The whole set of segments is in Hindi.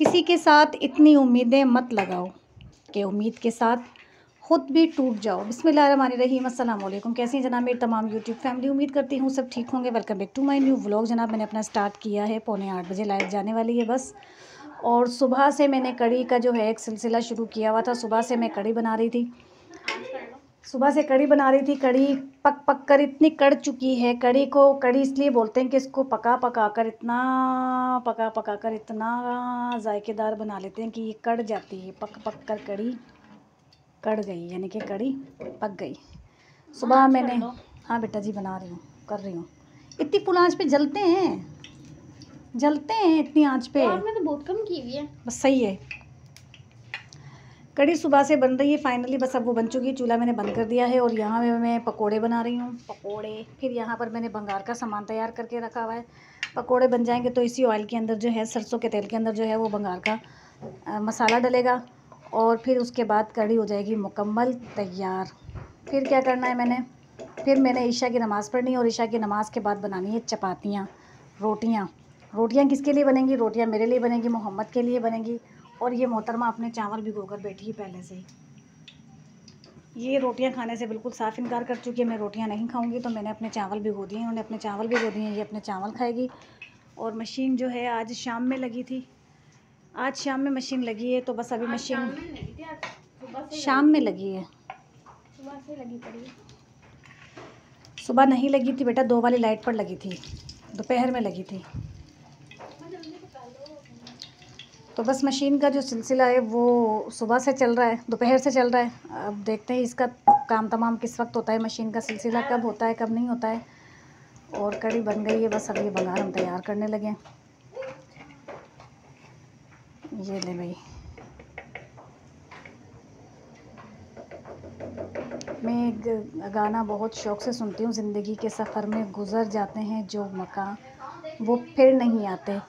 किसी के साथ इतनी उम्मीदें मत लगाओ कि उम्मीद के साथ खुद भी टूट जाओ। बिस्मिल्लाहिर्रहमानिर्रहीम। अस्सलाम वालेकुम। कैसी हैं जनाब मेरी तमाम यूट्यूब फैमिली। उम्मीद करती हूँ सब ठीक होंगे। Welcome back to my new vlog. जनाब मैंने अपना स्टार्ट किया है, 7:45 बजे लाइव जाने वाली है बस। और सुबह से मैंने कड़ी का जो है एक सिलसिला शुरू किया हुआ था। सुबह से मैं कड़ी बना रही थी, कड़ी पक पक कर इतनी कड़ चुकी है। कड़ी इसलिए बोलते हैं कि इसको पका पका कर इतना जायकेदार बना लेते हैं कि ये कड़ जाती है। पक पक कर कड़ी कड़ गई, यानी कि कड़ी पक गई। सुबह मैंने, हाँ बेटा जी बना रही हूँ, कर रही हूँ। इतनी फुल आंच पे जलते हैं इतनी आंच पे। आपने तो बहुत कम की हुई है। बस सही है। कड़ी सुबह से बन रही है फाइनली, बस अब वो बन चुकी है। चूल्हा मैंने बंद कर दिया है और यहाँ मैं पकोड़े बना रही हूँ। पकोड़े, फिर यहाँ पर मैंने भंगार का सामान तैयार करके रखा हुआ है। पकोड़े बन जाएंगे तो इसी ऑयल के अंदर जो है, सरसों के तेल के अंदर जो है वो भंगार का मसाला डलेगा और फिर उसके बाद कड़ी हो जाएगी मुकम्मल तैयार। फिर क्या करना है फिर मैंने ईशा की नमाज़ पढ़नी और ईशा की नमाज़ के बाद बनानी है चपातियाँ, रोटियाँ किसके लिए बनेंगी? रोटियाँ मेरे लिए बनेंगी, मोहम्मद के लिए बनेंगी। और ये मोहतरमा अपने चावल भिगोकर बैठी है पहले से ही। ये रोटियां खाने से बिल्कुल साफ़ इनकार कर चुकी है। मैं रोटियां नहीं खाऊंगी, तो मैंने अपने चावल भिगो दिए हैं। उन्होंने अपने चावल भिगो दिए हैं, ये अपने चावल खाएगी। और मशीन जो है आज शाम में लगी थी, आज शाम में मशीन लगी है, तो बस अभी मशीन शाम में लगी है। सुबह से लगी पड़ी है। सुबह नहीं लगी थी बेटा, 2 वाली लाइट पर लगी थी, दोपहर में लगी थी। तो बस मशीन का जो सिलसिला है वो सुबह से चल रहा है, दोपहर से चल रहा है। अब देखते हैं इसका काम तमाम किस वक्त होता है, मशीन का सिलसिला कब होता है कब नहीं होता है। और कड़ी बन गई है, बस अब ये भंगार हम तैयार करने लगे। ये ले भाई, मैं एक गाना बहुत शौक़ से सुनती हूँ। ज़िंदगी के सफ़र में गुज़र जाते हैं जो मकाम, वो फिर नहीं आते।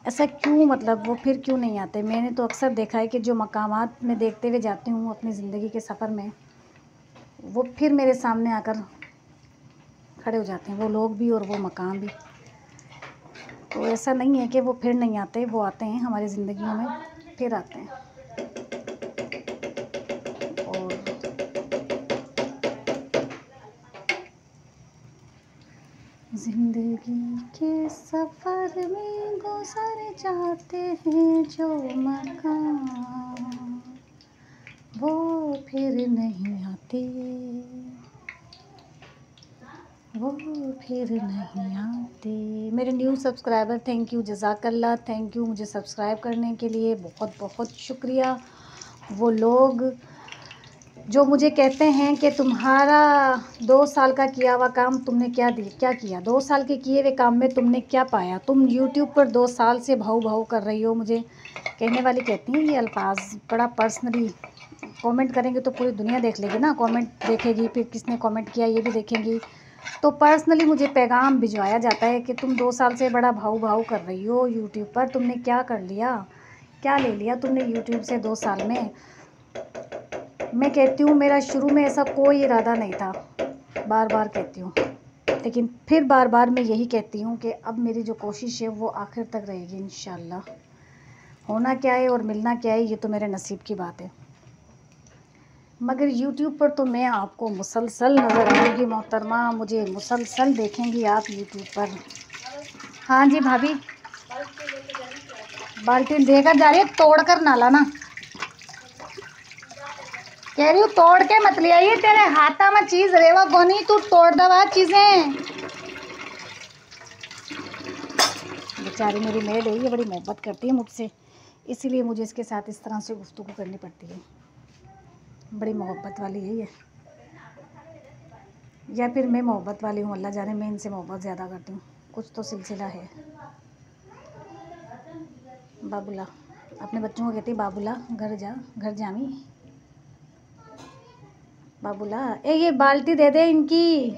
ऐसा क्यों, मतलब वो फिर क्यों नहीं आते? मैंने तो अक्सर देखा है कि जो मकामात मैं देखते हुए जाती हूँ अपनी ज़िंदगी के सफ़र में, वो फिर मेरे सामने आकर खड़े हो जाते हैं, वो लोग भी और वो मकाम भी। तो ऐसा नहीं है कि वो फिर नहीं आते, वो आते हैं हमारी ज़िंदगियों में, फिर आते हैं। और ज़िंदगी के सफ़र में गुज़र जाते हैं जो मकाम, वो फिर नहीं आते, वो फिर नहीं आते। मेरे न्यू सब्सक्राइबर, थैंक यू, जज़ाकल्लाह, थैंक यू मुझे सब्सक्राइब करने के लिए, बहुत बहुत शुक्रिया। वो लोग जो मुझे कहते हैं कि तुम्हारा 2 साल का किया हुआ काम तुमने क्या किया, 2 साल के किए हुए काम में तुमने क्या पाया? तुम यूट्यूब पर 2 साल से भाऊ कर रही हो। मुझे कहने वाली कहती हैं ये अल्फाज, बड़ा पर्सनली कमेंट करेंगे तो पूरी दुनिया देख लेगी ना, कमेंट देखेगी, फिर किसने कमेंट किया ये भी देखेंगी। तो पर्सनली मुझे पैगाम भिजवाया जाता है कि तुम 2 साल से बड़ा भाऊ कर रही हो यूट्यूब पर, तुमने क्या कर लिया, क्या ले लिया तुमने यूट्यूब से 2 साल में? मैं कहती हूँ मेरा शुरू में ऐसा कोई इरादा नहीं था, बार बार कहती हूँ, लेकिन फिर बार बार मैं यही कहती हूँ कि अब मेरी जो कोशिश है वो आखिर तक रहेगी इंशाल्लाह। होना क्या है और मिलना क्या है ये तो मेरे नसीब की बात है। मगर यूट्यूब पर तो मैं आपको मुसलसल नज़र आऊँगी मोहतरमा, मुझे मुसलसल देखेंगी आप यूट्यूब पर। हाँ जी भाभी, बाल्टी देकर जा रही है, तोड़ कर ना लाना। कह रही हूँ तोड़ के मत ले आइए, तेरे हाथा में चीज़ रेवा गोनी, तू तोड़ दवा चीज़ें। बेचारी मेरी मेड है, ये बड़ी मोहब्बत करती है मुझसे, इसीलिए मुझे इसके साथ इस तरह से गुफ्तगू करनी पड़ती है। बड़ी मोहब्बत वाली है ये, या फिर मैं मोहब्बत वाली हूँ, अल्लाह जाने, मैं इनसे मोहब्बत ज़्यादा करती हूँ, कुछ तो सिलसिला है। बाबूला अपने बच्चों को कहती है बाबूला घर जामी, बाबूला ए ये बाल्टी दे दे इनकी।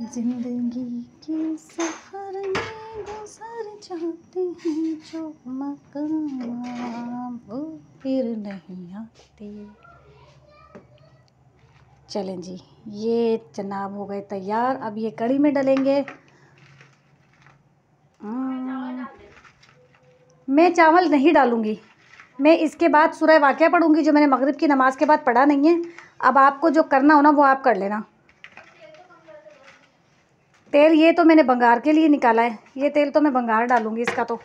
जिंदगी के सफर में गुजर जाते हैं जो मकाम, वो फिर नहीं आते। चलें जी, ये जनाब हो गए तैयार। अब ये कड़ी में डलेंगे मैं चावल नहीं डालूँगी। मैं इसके बाद सूरह वाक़िया पढ़ूँगी, जो मैंने मगरिब की नमाज़ के बाद पढ़ा नहीं है। अब आपको जो करना हो ना वो आप कर लेना। तेल ये तो मैंने बंगार के लिए निकाला है, ये तेल तो मैं बंगार डालूँगी इसका। तो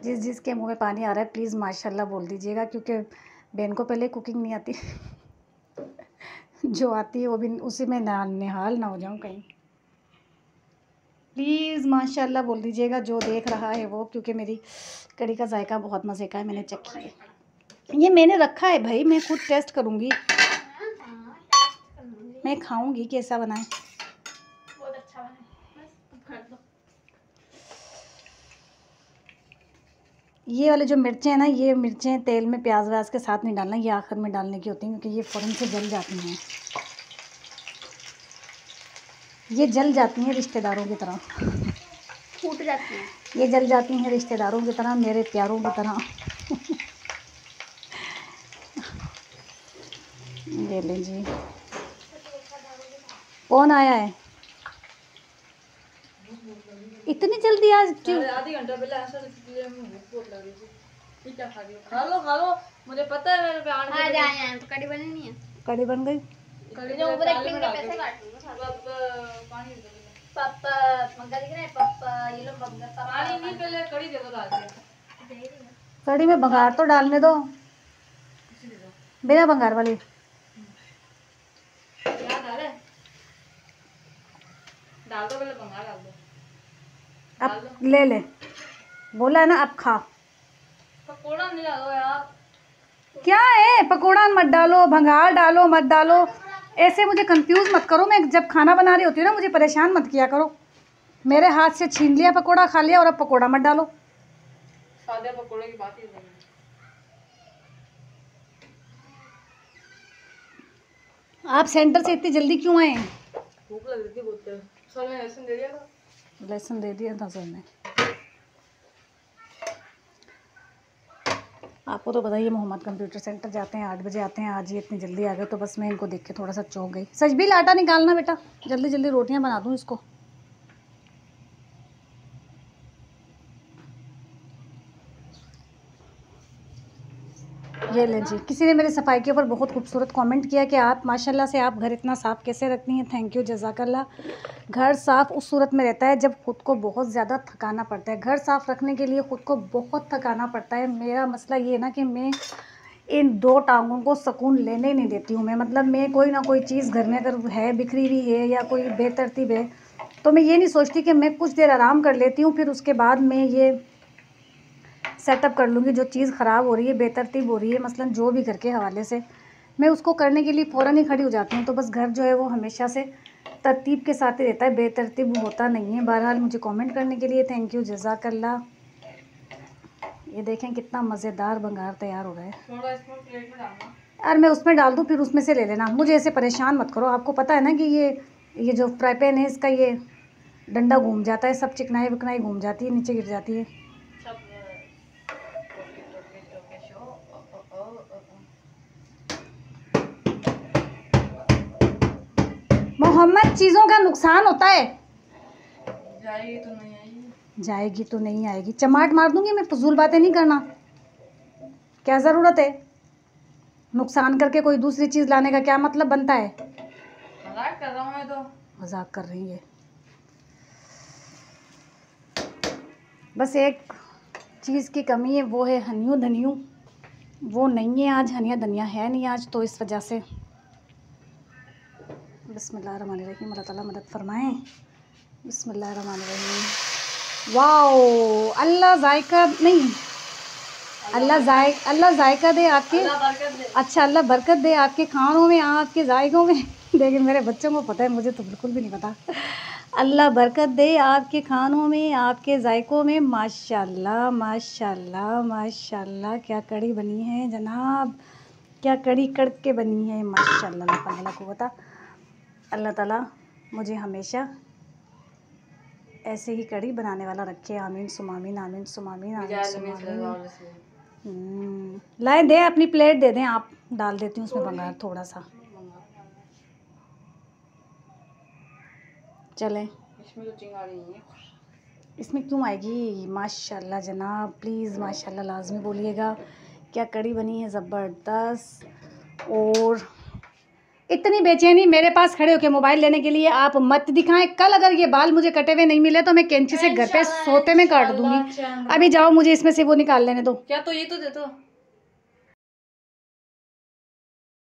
जिसके मुंह में पानी आ रहा है प्लीज़ माशाल्लाह बोल दीजिएगा, क्योंकि बहन को पहले कुकिंग नहीं आती। जो आती है वो भी उसी में निहाल ना हो जाऊं कहीं। प्लीज़ माशाल्लाह बोल दीजिएगा जो देख रहा है वो, क्योंकि मेरी कढ़ी का जायका बहुत मज़े का है, मैंने चखी है। ये मैंने रखा है भाई, मैं खुद टेस्ट करूँगी, मैं खाऊँगी कैसा बना है। बहुत अच्छा बना है, बस भर दो। ये वाले जो मिर्चें हैं ना, ये मिर्चें तेल में प्याज व्याज के साथ नहीं डालना, ये आखिर में डालने की होती हैं, क्योंकि ये फ़ौरन से जल जाती हैं। ये जल जाती हैं रिश्तेदारों की तरह, फूट जाती है। ये जल जाती हैं रिश्तेदारों की तरह, मेरे प्यारों की तरह। ये लें जी। कौन आया है इतनी जल्दी आज? आधी घंटा पहले ऐसा भूख बहुत लग रही थी। क्या खा रही हो? खा लो, मुझे पता है मेरे पे आने आज आए हैं तो कड़ी बनी नहीं है। कड़ी बन गई। कड़ी जो में ओवर दाल एक्टिंग में के डाल पैसे दो। काट लूंगा। पानी दे दो। पापा मग्गा दिख रहा है, पापा ये लो मग्गा। पानी नहीं, पहले कड़ी दे दो डाल के। कड़ी में बघार तो डालने दो, बिना बघार वाली। क्या डाले? डाल दो, पहले बंगाल डाल दो। अब ले ले, बोला है ना, अब खा। पकोड़ा नहीं डालो यार। क्या है पकोड़ा मत डालो, भंगार डालो मत डालो, ऐसे मुझे कंफ्यूज मत करो। मैं जब खाना बना रही होती हूँ ना, मुझे परेशान मत किया करो। मेरे हाथ से छीन लिया पकोड़ा, खा लिया, और अब पकोड़ा मत डालो। सादे पकोड़े की बात ही नहीं। आप सेंटर से इतनी जल्दी क्यों आए? भूख लग रही थी बहुत। सर ने लहसुन दे दिया था। लहसुन दे दिया था सर ने। आपको तो बताइए, मोहम्मद कंप्यूटर सेंटर जाते हैं 8 बजे आते हैं, आज ये इतनी जल्दी आ गए, तो बस मैं इनको देख के थोड़ा सा चौंक गई। सजबील आटा निकालना बेटा, जल्दी जल्दी रोटियां बना दूँ इसको। ये लें जी। किसी ने मेरे सफाई के ऊपर बहुत खूबसूरत कमेंट किया कि आप माशाल्लाह से आप घर इतना साफ़ कैसे रखती हैं। थैंक यू, जज़ाकल्लाह। घर साफ़ उस सूरत में रहता है जब खुद को बहुत ज़्यादा थकाना पड़ता है। घर साफ़ रखने के लिए खुद को बहुत थकाना पड़ता है। मेरा मसला ये है ना कि मैं इन 2 टांगों को सुकून लेने ही नहीं देती हूँ। मैं मतलब मैं कोई ना कोई चीज़ घर में अगर है बिखरी हुई है या कोई बेतरतीब है, तो मैं ये नहीं सोचती कि मैं कुछ देर आराम कर लेती हूँ, फिर उसके बाद मैं ये सेटअप कर लूँगी। जो चीज़ ख़राब हो रही है, बेतरतीब हो रही है, मसलन जो भी घर के हवाले से, मैं उसको करने के लिए फ़ौरन ही खड़ी हो जाती हूँ। तो बस घर जो है वो हमेशा से तरतीब के साथ ही रहता है, बेतरतीब होता नहीं है। बहरहाल मुझे कमेंट करने के लिए थैंक यू, जज़ाकल्लाह। ये देखें कितना मज़ेदार बंगार तैयार हो रहा है। थोड़ा इसमें प्लेट में डालना। यार मैं उसमें डाल दूँ फिर उसमें से ले लेना, मुझे ऐसे परेशान मत करो। आपको पता है ना कि ये जो फ्राई पैन है इसका ये डंडा घूम जाता है, सब चिकनाई विकनाई घूम जाती है, नीचे गिर जाती है। मोहम्मद, चीज़ों का नुकसान होता है। जाएगी तो नहीं आएगी। जाएगी तो नहीं आएगी, चमाट मार दूंगी मैं। फजूल बातें नहीं करना, क्या ज़रूरत है? नुकसान करके कोई दूसरी चीज़ लाने का क्या मतलब बनता है? मजाक कर रहा हूँ मैं तो। मजाक कर रही है। बस एक चीज़ की कमी है, वो है हनियों धनियों। वो नहीं है आज, हनिया धनिया है नहीं आज, तो इस वजह से। बिस्मिल्लाहिर्रहमानिर्रहीम, अल्लाह ताला मदद फरमाएं। बिस्मिल्लाहिर्रहमानिर्रहीम। वाओ, अल्लाह जायका नहीं, अल्लाह जायका दे आपके। अच्छा, अल्लाह बरकत दे आपके खानों में, आपके जायकों में। लेकिन मेरे बच्चों को पता है, मुझे तो बिल्कुल भी नहीं पता। अल्लाह बरकत दे आपके खानों में, आपके जायकों में। माशाल्लाह माशाल्लाह माशाल्लाह, क्या कड़ी बनी है जनाब, क्या कड़ी कड़क के बनी है। माशाल्लाह, ला हौला वला कुव्वता। अल्लाह ताला मुझे हमेशा ऐसे ही कड़ी बनाने वाला रखे। आमीन सुमामीन, आमीन सुमामीन, आमीन सुमामीन। लाए दें, अपनी प्लेट दे दें, आप डाल देती हूँ उसमें बंगार थोड़ा सा। चलें। इसमें तो चिंगारी नहीं है। इसमें क्यों आएगी? माशाल्लाह जनाब, प्लीज़ माशाल्लाह लाजमी बोलिएगा। क्या कड़ी बनी है ज़बरदस्त। और इतनी बेचैनी मेरे पास खड़े होके मोबाइल लेने के लिए आप मत दिखाएं। कल अगर ये बाल मुझे कटे हुए नहीं मिले तो मैं कैंची से घर पे सोते में काट दूंगी। अभी जाओ, मुझे इसमें से वो निकाल लेने दो। क्या तो ये तो दे दो।